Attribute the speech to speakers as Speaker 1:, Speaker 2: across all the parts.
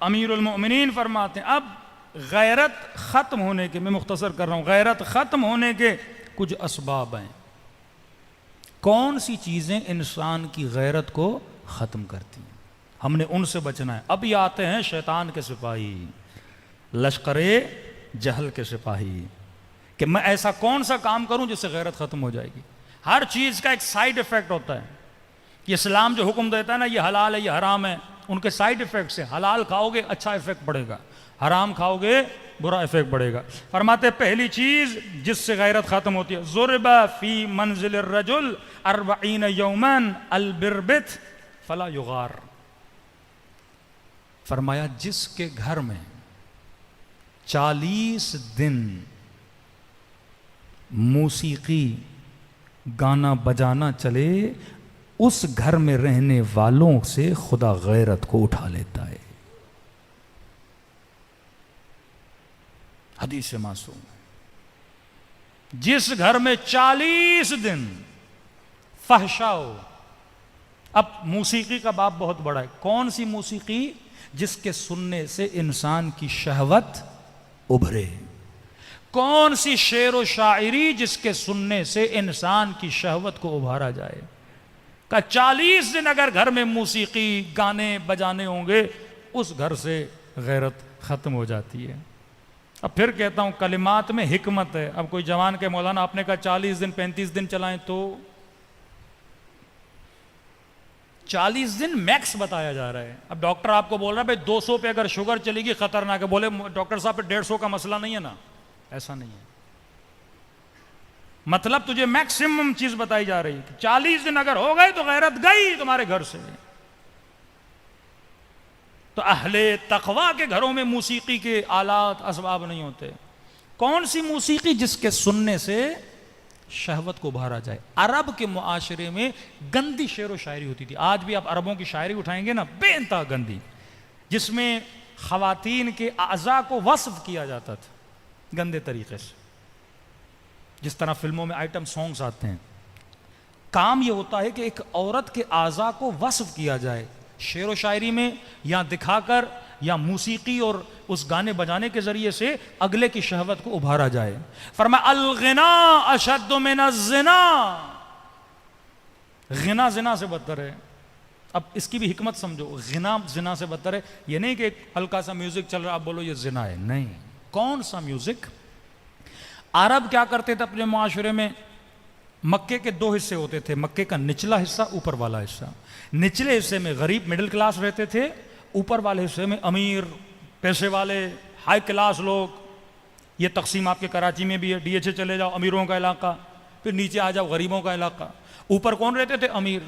Speaker 1: امیر المؤمنین فرماتے ہیں اب غیرت ختم ہونے کے، میں مختصر کر رہا ہوں، غیرت ختم ہونے کے کچھ اسباب ہیں۔ کون سی چیزیں انسان کی غیرت کو ختم کرتی ہیں؟ ہم نے ان سے بچنا ہے۔ اب یہ آتے ہیں شیطان کے سپاہی، لشکر جہل کے سپاہی، کہ میں ایسا کون سا کام کروں جس سے غیرت ختم ہو جائے گی۔ ہر چیز کا ایک سائیڈ ایفیکٹ ہوتا ہے کہ اسلام جو حکم دیتا ہے نا، یہ حلال ہے یہ حرام ہے، ان کے سائیڈ ایفیکٹس ہیں۔ حلال کھاؤ گے اچھا ایفیکٹ پڑے گا، حرام کھاؤ گے برا ایفیکٹ پڑے گا۔ فرماتے پہلی چیز جس سے غیرت ختم ہوتی ہے، ضرب فی منزل الرجل 40 یوما البربت فلا یغار۔ فرمایا جس کے گھر میں 40 دن موسیقی گانا بجانا چلے، اس گھر میں رہنے والوں سے خدا غیرت کو اٹھا لیتا ہے۔ حدیث معصوم۔ جس گھر میں 40 دن فحشا ہو۔ اب موسیقی کا باب بہت بڑا ہے۔ کون سی موسیقی؟ جس کے سننے سے انسان کی شہوت ابھرے۔ کون سی شعر و شاعری جس کے سننے سے انسان کی شہوت کو ابھارا جائے۔ کہ 40 دن اگر گھر میں موسیقی گانے بجانے ہوں گے، اس گھر سے غیرت ختم ہو جاتی ہے۔ اب پھر کہتا ہوں کلمات میں حکمت ہے۔ اب کوئی جوان کے مولانا آپ نے کہا 40 دن 35 دن چلائیں، تو 40 دن میکس بتایا جا رہا ہے۔ اب ڈاکٹر آپ کو بول رہا ہے بھائی 200 پہ اگر شوگر چلے گی خطرناک ہے، بولے ڈاکٹر صاحب پہ 150 کا مسئلہ نہیں ہے نا، ایسا نہیں ہے۔ مطلب تجھے میکسیمم چیز بتائی جا رہی ہے کہ 40 دن اگر ہو گئے تو غیرت گئی تمہارے گھر سے۔ تو اہل تقوی کے گھروں میں موسیقی کے آلات اسباب نہیں ہوتے۔ کون سی موسیقی؟ جس کے سننے سے شہوت کو ابھارا جائے۔ عرب کے معاشرے میں گندی شعر و شاعری ہوتی تھی۔ آج بھی آپ عربوں کی شاعری اٹھائیں گے نا، بے انتہا گندی، جس میں خواتین کے اعضاء کو وصف کیا جاتا تھا گندے طریقے سے، جس طرح فلموں میں آئٹم سانگز آتے ہیں۔ کام یہ ہوتا ہے کہ ایک عورت کے اعضاء کو وصف کیا جائے، شعر و شاعری میں یا دکھا کر یا موسیقی اور اس گانے بجانے کے ذریعے سے اگلے کی شہوت کو ابھارا جائے۔ فرمایا الغنا اشد من الزنا، غنا زنا سے بدتر ہے۔ اب اس کی بھی حکمت سمجھو، غنا زنا سے بدتر ہے۔ یہ نہیں کہ ایک ہلکا سا میوزک چل رہا آپ بولو یہ زنا ہے، نہیں۔ کون سا میوزک؟ عرب کیا کرتے تھے اپنے معاشرے میں؟ مکے کے 2 حصے ہوتے تھے، مکے کا نچلا حصہ، اوپر والا حصہ۔ نچلے حصے میں غریب مڈل کلاس رہتے تھے، اوپر والے حصے میں امیر، پیسے والے، ہائی کلاس لوگ۔ یہ تقسیم آپ کے کراچی میں بھی ہے، ڈی ایچ اے چلے جاؤ امیروں کا علاقہ، پھر نیچے آ جاؤ غریبوں کا علاقہ۔ اوپر کون رہتے تھے؟ امیر۔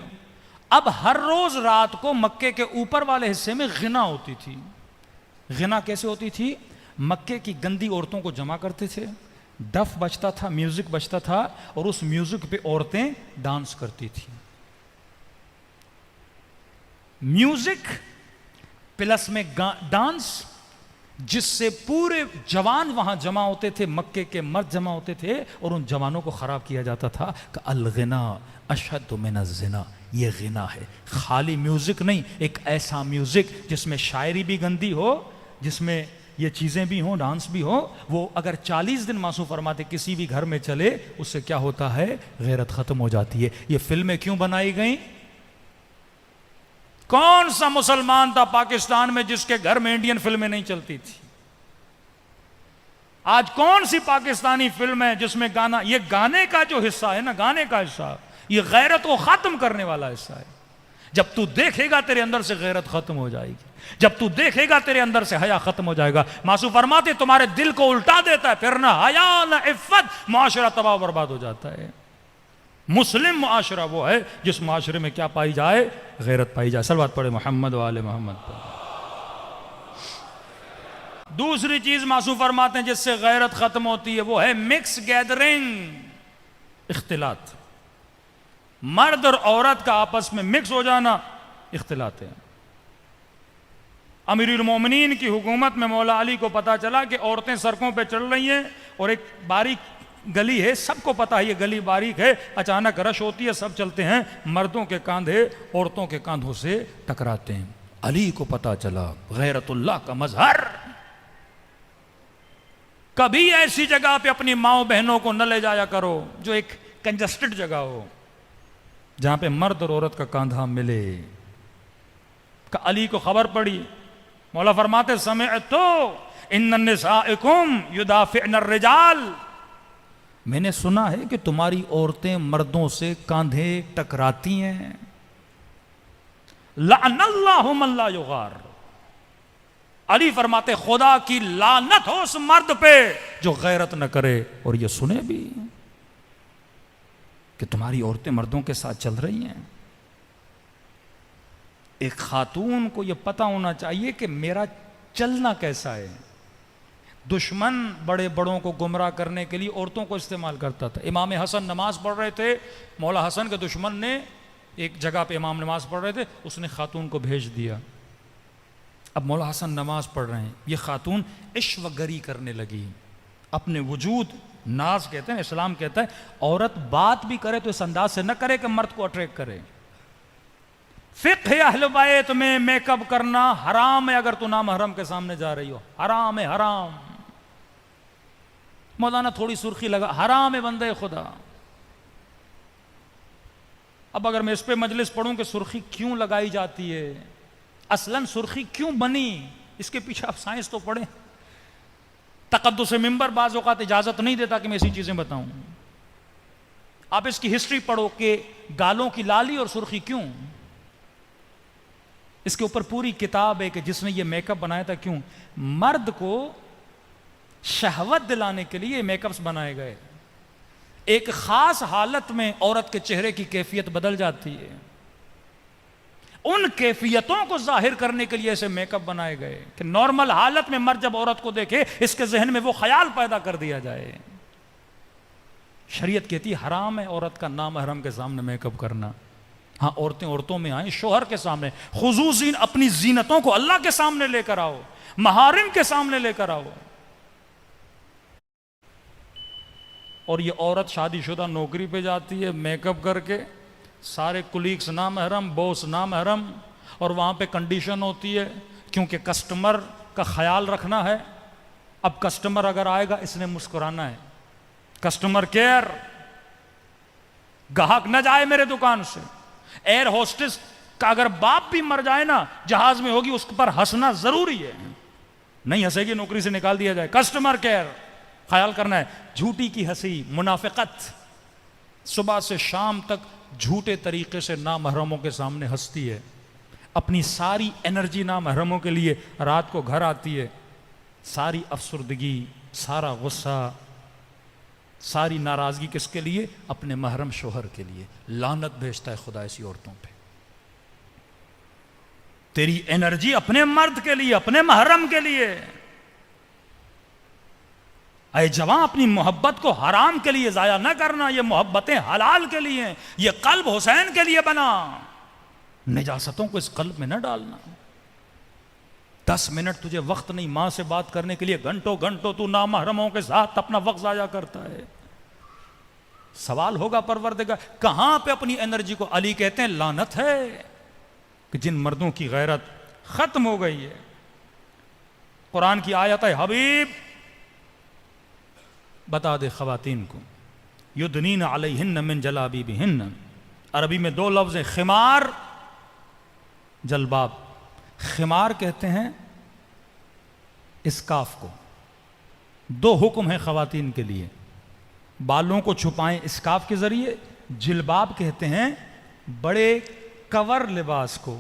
Speaker 1: اب ہر روز رات کو مکے کے اوپر والے حصے میں غنا ہوتی تھی۔ غنا کیسے ہوتی تھی؟ مکے کی گندی عورتوں کو جمع کرتے تھے، ڈف بجتا تھا، میوزک بجتا تھا، اور اس میوزک پہ عورتیں ڈانس کرتی تھیں۔ میوزک پلس میں ڈانس، جس سے پورے جوان وہاں جمع ہوتے تھے، مکے کے مرد جمع ہوتے تھے، اور ان جوانوں کو خراب کیا جاتا تھا کہ الغنا اشد من الزنا، یہ غنا ہے۔ خالی میوزک نہیں، ایک ایسا میوزک جس میں شاعری بھی گندی ہو، جس میں یہ چیزیں بھی ہوں، ڈانس بھی ہو، وہ اگر 40 دن معصوم فرماتے کسی بھی گھر میں چلے، اس سے کیا ہوتا ہے؟ غیرت ختم ہو جاتی ہے۔ یہ فلمیں کیوں بنائی گئیں؟ کون سا مسلمان تھا پاکستان میں جس کے گھر میں انڈین فلمیں نہیں چلتی تھی؟ آج کون سی پاکستانی فلم ہے جس میں گانا، یہ گانے کا جو حصہ ہے نا، گانے کا حصہ، یہ غیرت کو ختم کرنے والا حصہ ہے۔ جب تو دیکھے گا تیرے اندر سے غیرت ختم ہو جائے گی، جب تو دیکھے گا تیرے اندر سے حیا ختم ہو جائے گا۔ معصوم فرماتے تمہارے دل کو الٹا دیتا ہے، پھر نہ حیا نہ عفت، معاشرہ تباہ و برباد ہو جاتا ہے۔ مسلم معاشرہ وہ ہے جس معاشرے میں کیا پائی جائے؟ غیرت پائی جائے۔ صلوات پڑھے محمد و آل محمد پر۔ دوسری چیز معصوم فرماتے ہیں جس سے غیرت ختم ہوتی ہے، وہ ہے مکس گیدرنگ، اختلاط۔ مرد اور عورت کا آپس میں مکس ہو جانا اختلاط ہے۔ امیر المومنین کی حکومت میں مولا علی کو پتا چلا کہ عورتیں سڑکوں پہ چل رہی ہیں اور ایک باریک گلی ہے، سب کو پتا ہے یہ گلی باریک ہے، اچانک رش ہوتی ہے، سب چلتے ہیں، مردوں کے کاندھے عورتوں کے کاندھوں سے ٹکراتے ہیں۔ علی کو پتا چلا غیرت اللہ کا مظہر۔ کبھی ایسی جگہ پہ اپنی ماؤں بہنوں کو نہ لے جایا کرو جو ایک کنجسٹڈ جگہ ہو، جہاں پہ مرد اور عورت کا کاندھا ملے۔ کہ علی کو خبر پڑی، مولا فرماتے سمعتو ان النسائکم یدافعن الرجال، میں نے سنا ہے کہ تمہاری عورتیں مردوں سے کاندھے ٹکراتی ہیں۔ لعن اللہ من لا یغار، علی فرماتے خدا کی لعنت ہو اس مرد پہ جو غیرت نہ کرے اور یہ سنے بھی کہ تمہاری عورتیں مردوں کے ساتھ چل رہی ہیں۔ ایک خاتون کو یہ پتا ہونا چاہیے کہ میرا چلنا کیسا ہے۔ دشمن بڑے بڑوں کو گمراہ کرنے کے لیے عورتوں کو استعمال کرتا تھا۔ امام حسن نماز پڑھ رہے تھے، مولا حسن کے دشمن نے ایک جگہ پہ امام نماز پڑھ رہے تھے، اس نے خاتون کو بھیج دیا۔ اب مولا حسن نماز پڑھ رہے ہیں، یہ خاتون عشوہ گری کرنے لگی، اپنے وجود، ناز کہتے ہیں، اسلام کہتا ہے عورت بات بھی کرے تو اس انداز سے نہ کرے کہ مرد کو اٹریکٹ کرے۔ فقہ اہل بیت میں میک اپ کرنا حرام ہے اگر تو نامحرم کے سامنے جا رہی ہو، حرام ہے، حرام۔ مولانا تھوڑی سرخی لگا، حرام ہے بندے خدا۔ اب اگر میں اس پہ مجلس پڑھوں کہ سرخی کیوں لگائی جاتی ہے، اصلاً سرخی کیوں بنی، اس کے پیچھے آپ سائنس تو پڑھیں۔ تقدس ممبر بعض اوقات اجازت نہیں دیتا کہ میں ایسی چیزیں بتاؤں۔ آپ اس کی ہسٹری پڑھو کہ گالوں کی لالی اور سرخی کیوں، اس کے اوپر پوری کتاب ہے کہ جس نے یہ میک اپ بنایا تھا کیوں۔ مرد کو شہوت دلانے کے لیے میک اپس بنائے گئے، ایک خاص حالت میں عورت کے چہرے کی کیفیت بدل جاتی ہے، ان کیفیتوں کو ظاہر کرنے کے لیے ایسے میک اپ بنائے گئے کہ نارمل حالت میں مرد جب عورت کو دیکھے اس کے ذہن میں وہ خیال پیدا کر دیا جائے۔ شریعت کہتی ہے حرام ہے عورت کا نامحرم کے سامنے میک اپ کرنا۔ ہاں عورتیں عورتوں میں آئیں، شوہر کے سامنے، خصوصاً اپنی زینتوں کو اللہ کے سامنے لے کر آؤ، محارم کے سامنے لے کر آؤ۔ اور یہ عورت شادی شدہ نوکری پہ جاتی ہے میک اپ کر کے، سارے کولیگز نامحرم، باس نامحرم، اور وہاں پہ کنڈیشن ہوتی ہے کیونکہ کسٹمر کا خیال رکھنا ہے۔ اب کسٹمر اگر آئے گا اس نے مسکرانا ہے، کسٹمر کیئر، گاہک نہ جائے میرے دکان سے۔ ایئر ہوسٹس کا اگر باپ بھی مر جائے نا جہاز میں ہوگی، اس پر ہنسنا ضروری ہے، نہیں ہنسے گی نوکری سے نکال دیا جائے۔ کسٹمر کیئر خیال کرنا ہے۔ جھوٹی کی ہنسی، منافقت، صبح سے شام تک جھوٹے طریقے سے نامحرموں کے سامنے ہنستی ہے، اپنی ساری انرجی نامحرموں کے لیے رات کو گھر آتی ہے، ساری افسردگی، سارا غصہ، ساری ناراضگی کس کے لیے؟ اپنے محرم شوہر کے لیے۔ لعنت بھیجتا ہے خدا ایسی عورتوں پہ۔ تیری انرجی اپنے مرد کے لیے، اپنے محرم کے لیے۔ اے جوان اپنی محبت کو حرام کے لیے ضائع نہ کرنا، یہ محبتیں حلال کے لیے ہیں، یہ قلب حسین کے لیے بنا، نجاستوں کو اس قلب میں نہ ڈالنا۔ 10 منٹ تجھے وقت نہیں ماں سے بات کرنے کے لیے، گھنٹوں گھنٹوں تو نامحرموں کے ساتھ اپنا وقت ضائع کرتا ہے۔ سوال ہوگا پروردگار کہاں پہ اپنی انرجی کو؟ علی کہتے ہیں لعنت ہے کہ جن مردوں کی غیرت ختم ہو گئی ہے۔ قرآن کی آیت ہے، حبیب بتا دے خواتین کو، یدنین علیہن من جلابیبہن، عربی میں 2 لفظ ہیں، خمار، جلباب۔ خمار کہتے ہیں اسکاف کو۔ 2 حکم ہیں خواتین کے لیے، بالوں کو چھپائیں اسکاف کے ذریعے، جلباب کہتے ہیں بڑے کور لباس کو،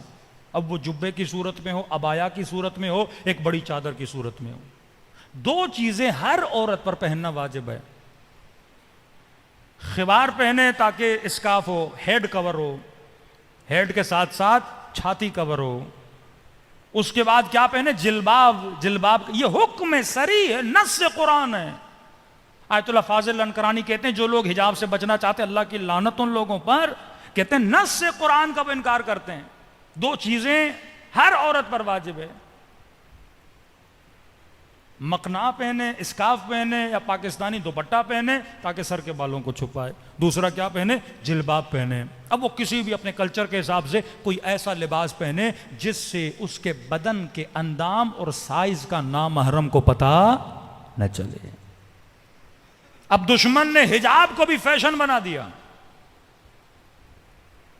Speaker 1: اب وہ جبے کی صورت میں ہو، عبایا کی صورت میں ہو، ایک بڑی چادر کی صورت میں ہو۔ 2 چیزیں ہر عورت پر پہننا واجب ہے۔ خمار پہنے تاکہ اسکاف ہو، ہیڈ کور ہو، ہیڈ کے ساتھ ساتھ چھاتی کور ہو۔ اس کے بعد کیا پہنے؟ جلباب۔ جلباب یہ حکم صریح ہے، نص قرآن ہے۔ آیت اللہ فاضل انکرانی کہتے ہیں جو لوگ حجاب سے بچنا چاہتے ہیں اللہ کی لعنت ان لوگوں پر، کہتے ہیں نص قرآن کا وہ انکار کرتے ہیں۔ 2 چیزیں ہر عورت پر واجب ہے۔ مقنا پہنے، اسکارف پہنے یا پاکستانی دوپٹہ پہنے تاکہ سر کے بالوں کو چھپائے، دوسرا کیا پہنے؟ جلباب پہنے۔ اب وہ کسی بھی اپنے کلچر کے حساب سے کوئی ایسا لباس پہنے جس سے اس کے بدن کے اندام اور سائز کا نامحرم کو پتہ نہ چلے۔ اب دشمن نے حجاب کو بھی فیشن بنا دیا۔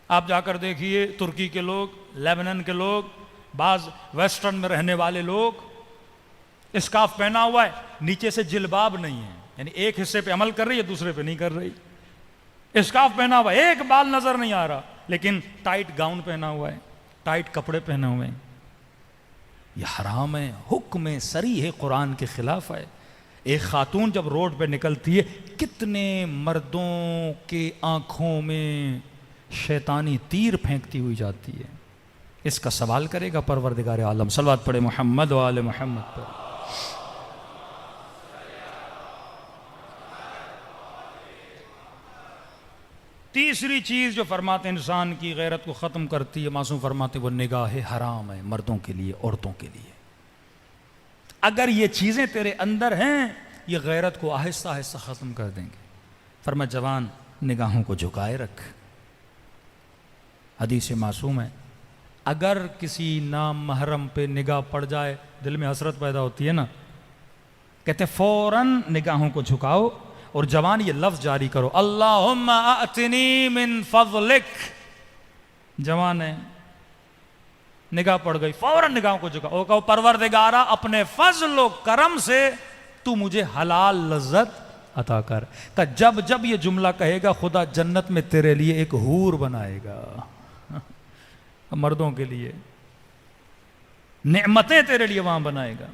Speaker 1: آپ جا کر دیکھیے ترکی کے لوگ، لیبنان کے لوگ، بعض ویسٹرن میں رہنے والے لوگ اسکارف پہنا ہوا ہے، نیچے سے جلباب نہیں ہے، یعنی ایک حصے پہ عمل کر رہی ہے دوسرے پہ نہیں کر رہی۔ اسکارف پہنا ہوا ہے، ایک بال نظر نہیں آ رہا، لیکن ٹائٹ گاؤن پہنا ہوا ہے، ٹائٹ کپڑے پہنے ہوئے ہیں۔ یہ حرام ہے، حکم صریح قرآن کے خلاف ہے۔ ایک خاتون جب روڈ پہ نکلتی ہے، کتنے مردوں کے آنکھوں میں شیطانی تیر پھینکتی ہوئی جاتی ہے۔ اس کا سوال کرے گا پروردگار عالم۔ صلوات پڑھے محمد و آل محمد پر۔ تیسری چیز جو فرماتے انسان کی غیرت کو ختم کرتی ہے، معصوم فرماتے وہ نگاہ حرام ہے، مردوں کے لیے، عورتوں کے لیے۔ اگر یہ چیزیں تیرے اندر ہیں، یہ غیرت کو آہستہ آہستہ ختم کر دیں گے۔ فرمایا جوان نگاہوں کو جھکائے رکھ۔ حدیث معصوم ہے، اگر کسی نام محرم پہ نگاہ پڑ جائے دل میں حسرت پیدا ہوتی ہے نا، کہتے فوراً نگاہوں کو جھکاؤ اور جوان یہ لفظ جاری کرو، اللہم آتنی من فضلک۔ جوان ہے، نگاہ پڑ گئی، فوراً نگاہوں کو جھکاؤ اور کہو پروردگارہ اپنے فضل و کرم سے تو مجھے حلال لذت عطا کر۔ کہ جب جب یہ جملہ کہے گا خدا جنت میں تیرے لیے ایک حور بنائے گا، مردوں کے لیے نعمتیں تیرے لیے وہاں بنائے گا۔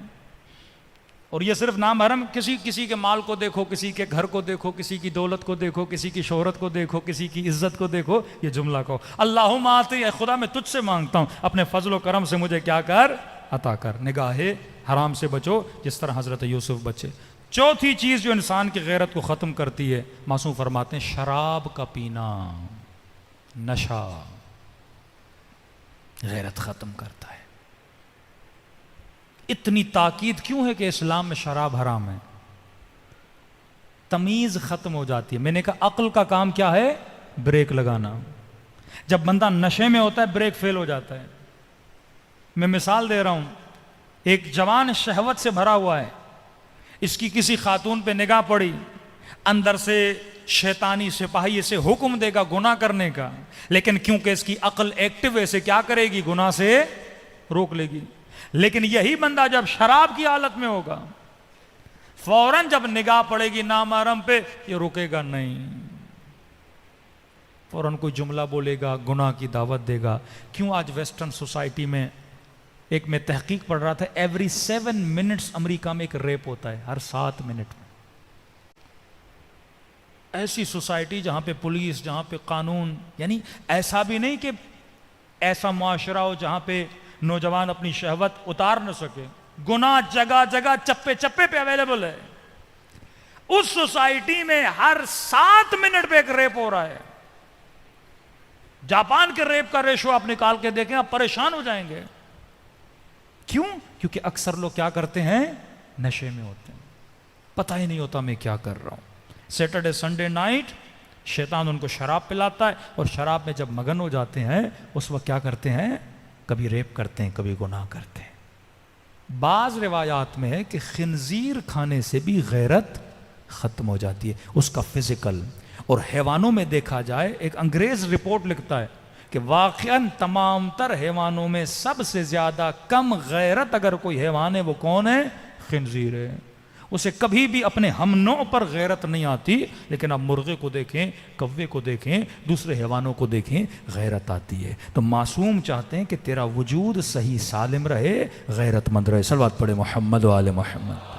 Speaker 1: اور یہ صرف نامحرم، کسی کے مال کو دیکھو، کسی کے گھر کو دیکھو، کسی کی دولت کو دیکھو، کسی کی شہرت کو دیکھو، کسی کی عزت کو دیکھو، یہ جملہ کہو اللہم آتی، اے خدا میں تجھ سے مانگتا ہوں اپنے فضل و کرم سے مجھے کیا کر؟ عطا کر۔ نگاہ حرام سے بچو جس طرح حضرت یوسف بچے۔ چوتھی چیز جو انسان کی غیرت کو ختم کرتی ہے، معصوم فرماتے ہیں شراب کا پینا، نشہ غیرت ختم کرتا ہے۔ اتنی تاکید کیوں ہے کہ اسلام میں شراب حرام ہے؟ تمیز ختم ہو جاتی ہے۔ میں نے کہا عقل کا کام کیا ہے؟ بریک لگانا۔ جب بندہ نشے میں ہوتا ہے بریک فیل ہو جاتا ہے۔ میں مثال دے رہا ہوں، ایک جوان شہوت سے بھرا ہوا ہے، اس کی کسی خاتون پہ نگاہ پڑی، اندر سے شیطانی سپاہی اسے حکم دے گا گناہ کرنے کا، لیکن کیونکہ اس کی عقل ایکٹیو ہے، اسے کیا کرے گی؟ گناہ سے روک لے گی۔ لیکن یہی بندہ جب شراب کی حالت میں ہوگا، فوراً جب نگاہ پڑے گی نامحرم پہ، یہ رکے گا نہیں، فوراً کوئی جملہ بولے گا، گناہ کی دعوت دے گا۔ کیوں آج ویسٹرن سوسائٹی میں، ایک میں تحقیق پڑھ رہا تھا، ایوری 7 منٹس امریکہ میں ایک ریپ ہوتا ہے، ہر 7 منٹ میں۔ ایسی سوسائٹی جہاں پہ پولیس، جہاں پہ قانون، یعنی ایسا بھی نہیں کہ ایسا معاشرہ ہو جہاں پہ نوجوان اپنی شہوت اتار نہ سکے، گناہ جگہ جگہ چپے چپے پہ اویلیبل ہے۔ اس سوسائٹی میں ہر 7 منٹ پہ ایک ریپ ہو رہا ہے۔ جاپان کے ریپ کا ریشو آپ نکال کے دیکھیں، آپ پریشان ہو جائیں گے۔ کیوں؟ کیونکہ اکثر لوگ کیا کرتے ہیں؟ نشے میں ہوتے ہیں، پتہ ہی نہیں ہوتا میں کیا کر رہا ہوں۔ سیٹرڈے سنڈے نائٹ شیطان ان کو شراب پلاتا ہے، اور شراب میں جب مگن ہو جاتے ہیں اس وقت کیا کرتے ہیں؟ کبھی ریپ کرتے ہیں، کبھی گناہ کرتے ہیں۔ بعض روایات میں ہے کہ خنزیر کھانے سے بھی غیرت ختم ہو جاتی ہے، اس کا فزیکل۔ اور حیوانوں میں دیکھا جائے، ایک انگریز رپورٹ لکھتا ہے کہ واقعاً تمام تر حیوانوں میں سب سے زیادہ کم غیرت اگر کوئی حیوان ہے وہ کون ہے؟ خنزیر ہے۔ اسے کبھی بھی اپنے ہم نوع پر غیرت نہیں آتی، لیکن آپ مرغے کو دیکھیں، کوے کو دیکھیں، دوسرے حیوانوں کو دیکھیں، غیرت آتی ہے۔ تو معصوم چاہتے ہیں کہ تیرا وجود صحیح سالم رہے، غیرت مند رہے۔ صلوات پڑھے محمد و آل محمد۔